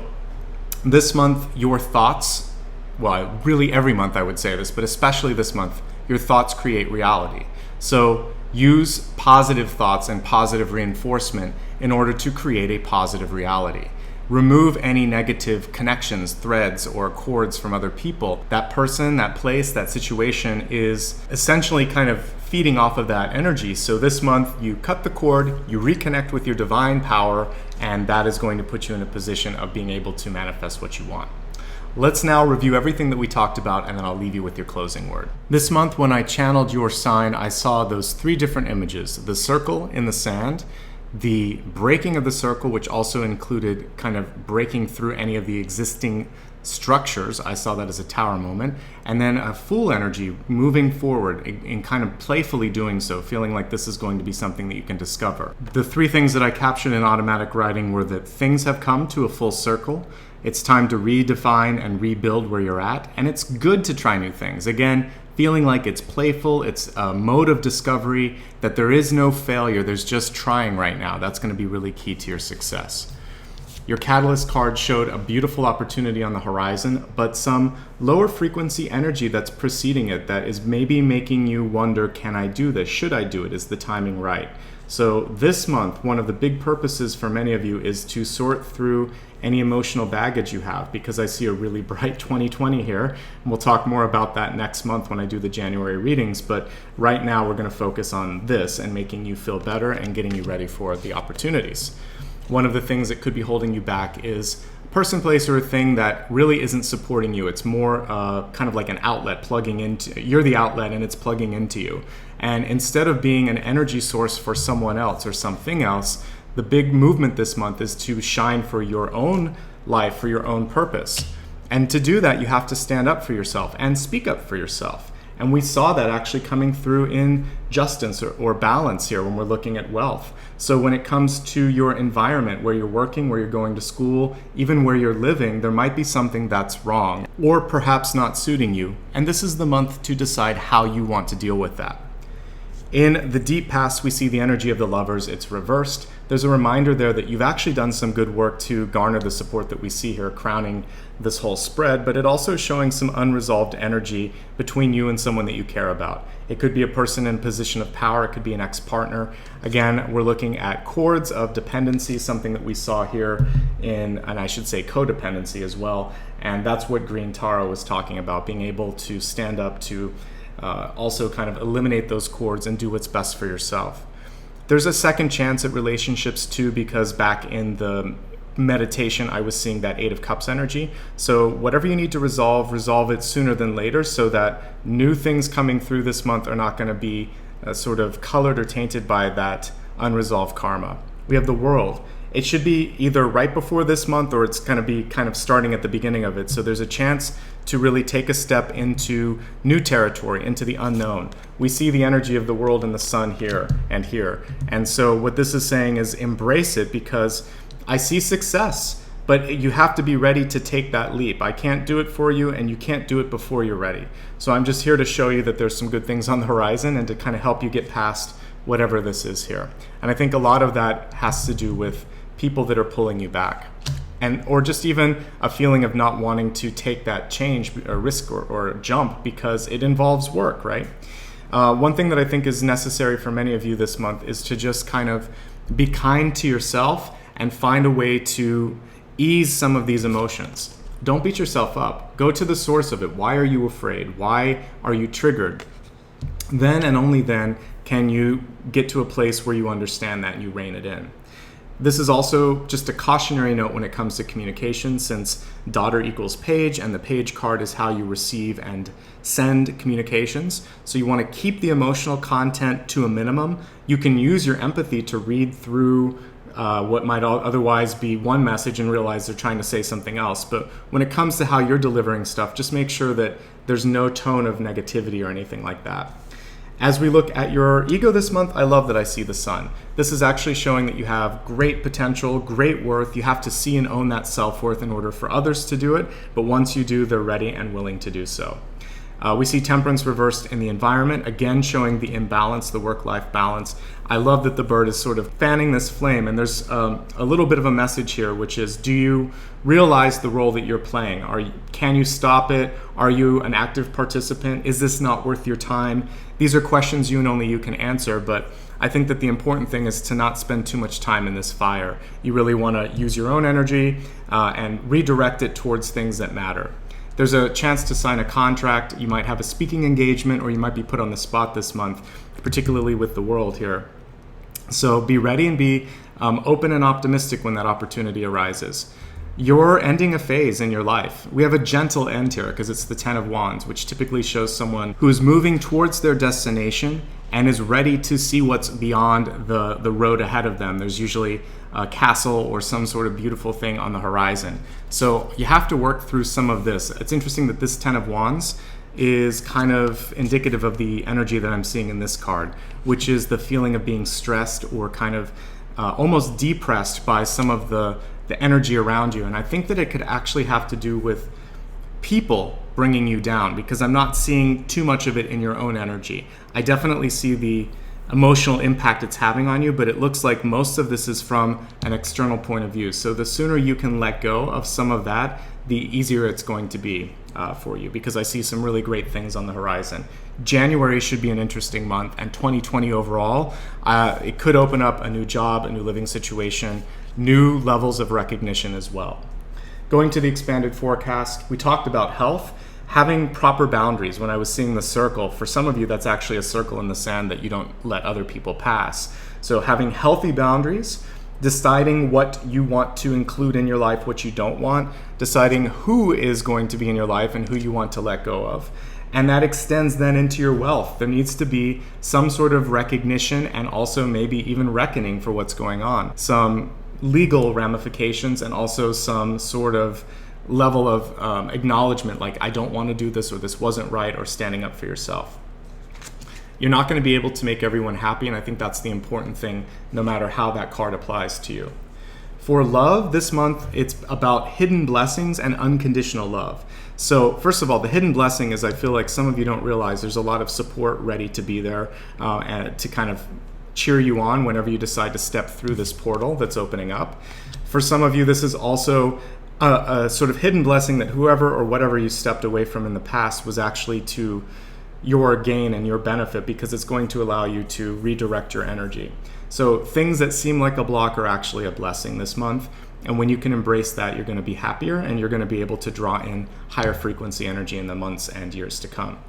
this month, your thoughts, well, really every month I would say this, but especially this month, your thoughts create reality. So use positive thoughts and positive reinforcement in order to create a positive reality. Remove any negative connections, threads, or cords from other people. That person, that place, that situation is essentially kind of feeding off of that energy. So this month, you cut the cord, you reconnect with your divine power, and that is going to put you in a position of being able to manifest what you want. Let's now review everything that we talked about, and then I'll leave you with your closing word. This month, when I channeled your sign, I saw those 3 different images: the circle in the sand, the breaking of the circle, which also included kind of breaking through any of the existing structures. I saw that as a tower moment. And then a Fool energy moving forward in kind of playfully doing so, feeling like this is going to be something that you can discover. The 3 things that I captured in automatic writing were that things have come to a full circle. It's time to redefine and rebuild where you're at. And it's good to try new things. Again, feeling like it's playful, it's a mode of discovery, that there is no failure, there's just trying right now. That's going to be really key to your success. Your Catalyst card showed a beautiful opportunity on the horizon, but some lower frequency energy that's preceding it that is maybe making you wonder, can I do this? Should I do it? Is the timing right? So this month, one of the big purposes for many of you is to sort through any emotional baggage you have, because I see a really bright 2020 here. And we'll talk more about that next month when I do the January readings. But right now we're going to focus on this and making you feel better and getting you ready for the opportunities. One of the things that could be holding you back is a person, place, or a thing that really isn't supporting you. It's more kind of like an outlet plugging into, you're the outlet and it's plugging into you. And instead of being an energy source for someone else or something else, the big movement this month is to shine for your own life, for your own purpose. And to do that, you have to stand up for yourself and speak up for yourself. And we saw that actually coming through in justice or balance here when we're looking at wealth. So when it comes to your environment, where you're working, where you're going to school, even where you're living, there might be something that's wrong or perhaps not suiting you. And this is the month to decide how you want to deal with that. In the deep past, we see the energy of the Lovers. It's reversed. There's a reminder there that you've actually done some good work to garner the support that we see here crowning this whole spread, but it also is showing some unresolved energy between you and someone that you care about. It could be a person in a position of power. It could be an ex-partner. Again, we're looking at cords of dependency, something that we saw here and I should say codependency as well. And that's what Green Taro was talking about, being able to stand up to also kind of eliminate those cords and do what's best for yourself. There's a second chance at relationships too, because back in the meditation I was seeing that 8 of Cups energy. So whatever you need to resolve it sooner than later, so that new things coming through this month are not going to be sort of colored or tainted by that unresolved karma. We have the World. It should be either right before this month or it's going to be kind of starting at the beginning of it. So there's a chance to really take a step into new territory, into the unknown. We see the energy of the World and the Sun here and here. And so what this is saying is embrace it, because I see success, but you have to be ready to take that leap. I can't do it for you, and you can't do it before you're ready. So I'm just here to show you that there's some good things on the horizon and to kind of help you get past whatever this is here. And I think a lot of that has to do with people that are pulling you back, and or just even a feeling of not wanting to take that change or risk or jump because it involves work, right? One thing that I think is necessary for many of you this month is to just kind of be kind to yourself and find a way to ease some of these emotions. Don't beat yourself up. Go to the source of it. Why are you afraid? Why are you triggered? Then and only then can you get to a place where you understand that and you rein it in. This is also just a cautionary note when it comes to communication, since daughter equals page, and the page card is how you receive and send communications. So you want to keep the emotional content to a minimum. You can use your empathy to read through what might otherwise be one message and realize they're trying to say something else. But when it comes to how you're delivering stuff, just make sure that there's no tone of negativity or anything like that. As we look at your ego this month, I love that I see the Sun. This is actually showing that you have great potential, great worth. You have to see and own that self-worth in order for others to do it. But once you do, they're ready and willing to do so. We see Temperance reversed in the environment, again showing the imbalance, the work-life balance. I love that the bird is sort of fanning this flame, and there's a little bit of a message here, which is, do you realize the role that you're playing? Can you stop it? Are you an active participant? Is this not worth your time? These are questions you and only you can answer, but I think that the important thing is to not spend too much time in this fire. You really want to use your own energy and redirect it towards things that matter. There's a chance to sign a contract. You might have a speaking engagement, or you might be put on the spot this month, particularly with the World here. So be ready and be open and optimistic when that opportunity arises. You're ending a phase in your life. We have a gentle end here because it's the 10 of Wands, which typically shows someone who is moving towards their destination and is ready to see what's beyond the road ahead of them. There's usually a castle or some sort of beautiful thing on the horizon. So you have to work through some of this. It's interesting that this 10 of Wands is kind of indicative of the energy that I'm seeing in this card, which is the feeling of being stressed or kind of almost depressed by some of the energy around you. And I think that it could actually have to do with people bringing you down, because I'm not seeing too much of it in your own energy. I definitely see the emotional impact it's having on you, but it looks like most of this is from an external point of view. So the sooner you can let go of some of that, the easier it's going to be for you, because I see some really great things on the horizon. January should be an interesting month, and 2020 overall, it could open up a new job, a new living situation, new levels of recognition as well. Going to the expanded forecast, we talked about health. Having proper boundaries. When I was seeing the circle, for some of you, that's actually a circle in the sand that you don't let other people pass. So having healthy boundaries, deciding what you want to include in your life, what you don't want, deciding who is going to be in your life and who you want to let go of. And that extends then into your wealth. There needs to be some sort of recognition and also maybe even reckoning for what's going on. Some legal ramifications and also some sort of level of acknowledgement, like I don't want to do this, or this wasn't right, or standing up for yourself. You're not going to be able to make everyone happy, and I think that's the important thing, no matter how that card applies to you. For love, this month, it's about hidden blessings and unconditional love. So first of all, the hidden blessing is, I feel like some of you don't realize there's a lot of support ready to be there and to kind of cheer you on whenever you decide to step through this portal that's opening up. For some of you, this is also a sort of hidden blessing that whoever or whatever you stepped away from in the past was actually to your gain and your benefit, because it's going to allow you to redirect your energy. So things that seem like a block are actually a blessing this month. And when you can embrace that, you're going to be happier and you're going to be able to draw in higher frequency energy in the months and years to come.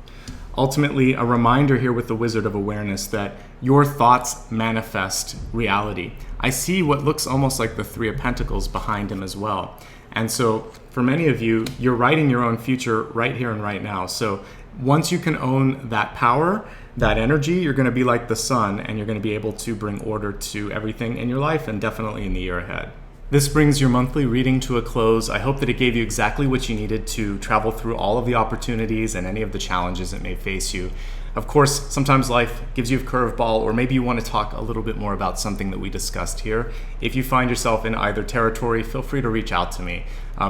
Ultimately, a reminder here with the Wizard of Awareness that your thoughts manifest reality. I see what looks almost like the Three of Pentacles behind him as well. And so for many of you, you're writing your own future right here and right now. So once you can own that power, that energy, you're going to be like the sun, and you're going to be able to bring order to everything in your life and definitely in the year ahead. This brings your monthly reading to a close. I hope that it gave you exactly what you needed to travel through all of the opportunities and any of the challenges that may face you. Of course, sometimes life gives you a curveball, or maybe you want to talk a little bit more about something that we discussed here. If you find yourself in either territory, feel free to reach out to me.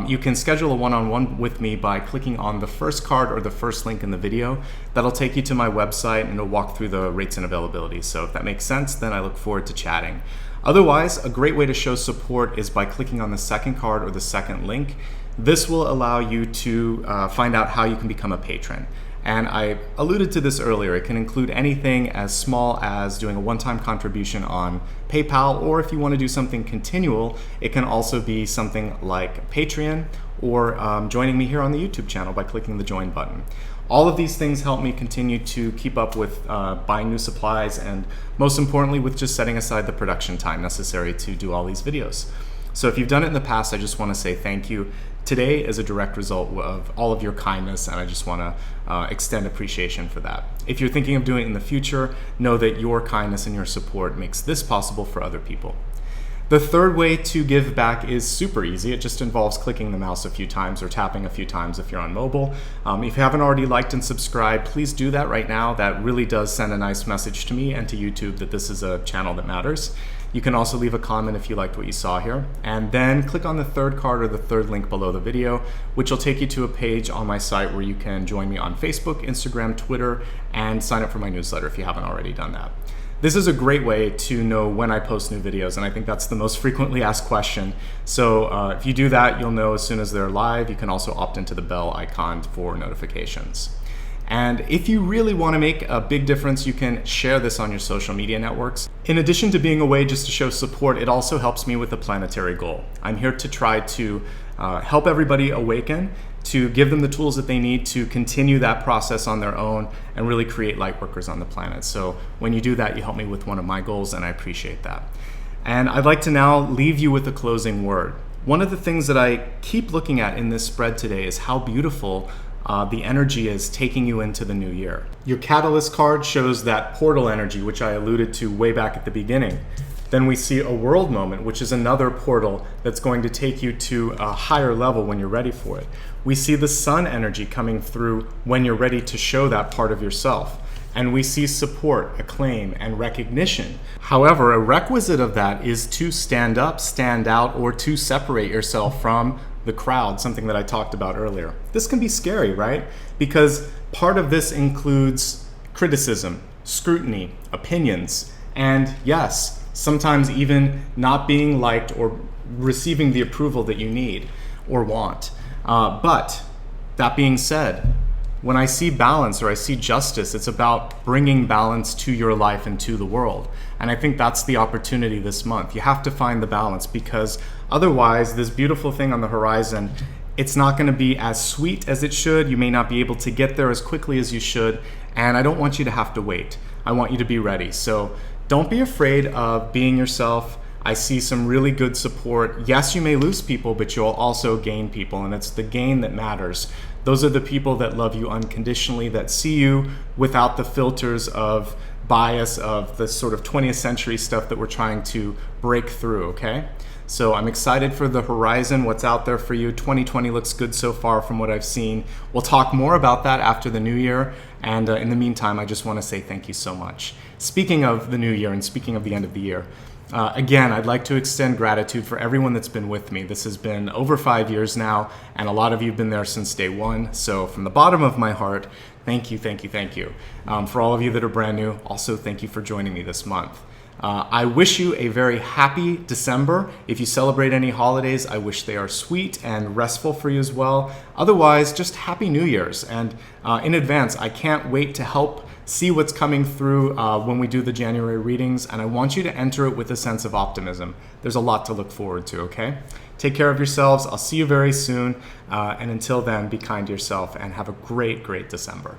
You can schedule a one-on-one with me by clicking on the first card or the first link in the video. That'll take you to my website and it'll walk through the rates and availability. So if that makes sense, then I look forward to chatting. Otherwise, a great way to show support is by clicking on the second card or the second link. This will allow you to find out how you can become a patron. And I alluded to this earlier. It can include anything as small as doing a one-time contribution on PayPal, or if you want to do something continual, it can also be something like Patreon, or joining me here on the YouTube channel by clicking the join button. All of these things help me continue to keep up with buying new supplies, and most importantly with just setting aside the production time necessary to do all these videos. So if you've done it in the past, I just want to say thank you. Today is a direct result of all of your kindness, and I just want to extend appreciation for that. If you're thinking of doing it in the future, know that your kindness and your support makes this possible for other people. The third way to give back is super easy. It just involves clicking the mouse a few times or tapping a few times if you're on mobile. If you haven't already liked and subscribed, please do that right now. That really does send a nice message to me and to YouTube that this is a channel that matters. You can also leave a comment if you liked what you saw here, and then click on the third card or the third link below the video, which will take you to a page on my site where you can join me on Facebook, Instagram, Twitter, and sign up for my newsletter if you haven't already done that. This is a great way to know when I post new videos, and I think that's the most frequently asked question. So if you do that, you'll know as soon as they're live. You can also opt into the bell icon for notifications. And if you really want to make a big difference, you can share this on your social media networks. In addition to being a way just to show support, it also helps me with a planetary goal. I'm here to try to help everybody awaken, to give them the tools that they need to continue that process on their own and really create light workers on the planet. So when you do that, you help me with one of my goals, and I appreciate that. And I'd like to now leave you with a closing word. One of the things that I keep looking at in this spread today is how beautiful the energy is taking you into the new year. Your Catalyst card shows that portal energy, which I alluded to way back at the beginning. Then we see a World Moment, which is another portal that's going to take you to a higher level when you're ready for it. We see the Sun energy coming through when you're ready to show that part of yourself. And we see support, acclaim, and recognition. However, a requisite of that is to stand up, stand out, or to separate yourself from the crowd, something that I talked about earlier. This can be scary, right? Because part of this includes criticism, scrutiny, opinions, and yes, sometimes even not being liked or receiving the approval that you need or want. But that being said, when I see balance or I see justice, it's about bringing balance to your life and to the world. And I think that's the opportunity this month. You have to find the balance, because otherwise this beautiful thing on the horizon, it's not going to be as sweet as it should. You may not be able to get there as quickly as you should. And I don't want you to have to wait. I want you to be ready. So don't be afraid of being yourself. I see some really good support. Yes, you may lose people, but you'll also gain people, and it's the gain that matters. Those are the people that love you unconditionally, that see you without the filters of bias of the sort of 20th century stuff that we're trying to break through, okay? So I'm excited for the horizon, what's out there for you. 2020 looks good so far from what I've seen. We'll talk more about that after the new year. And in the meantime, I just want to say thank you so much. Speaking of the new year and speaking of the end of the year, again, I'd like to extend gratitude for everyone that's been with me. This has been over 5 years now, and a lot of you have been there since day one. So from the bottom of my heart, thank you, thank you, thank you. For all of you that are brand new, also thank you for joining me this month. I wish you a very happy December. If you celebrate any holidays, I wish they are sweet and restful for you as well. Otherwise, just Happy New Year's. And in advance, I can't wait to help see what's coming through when we do the January readings, and I want you to enter it with a sense of optimism. There's a lot to look forward to, okay? Take care of yourselves. I'll see you very soon. And until then, be kind to yourself and have a great, great December.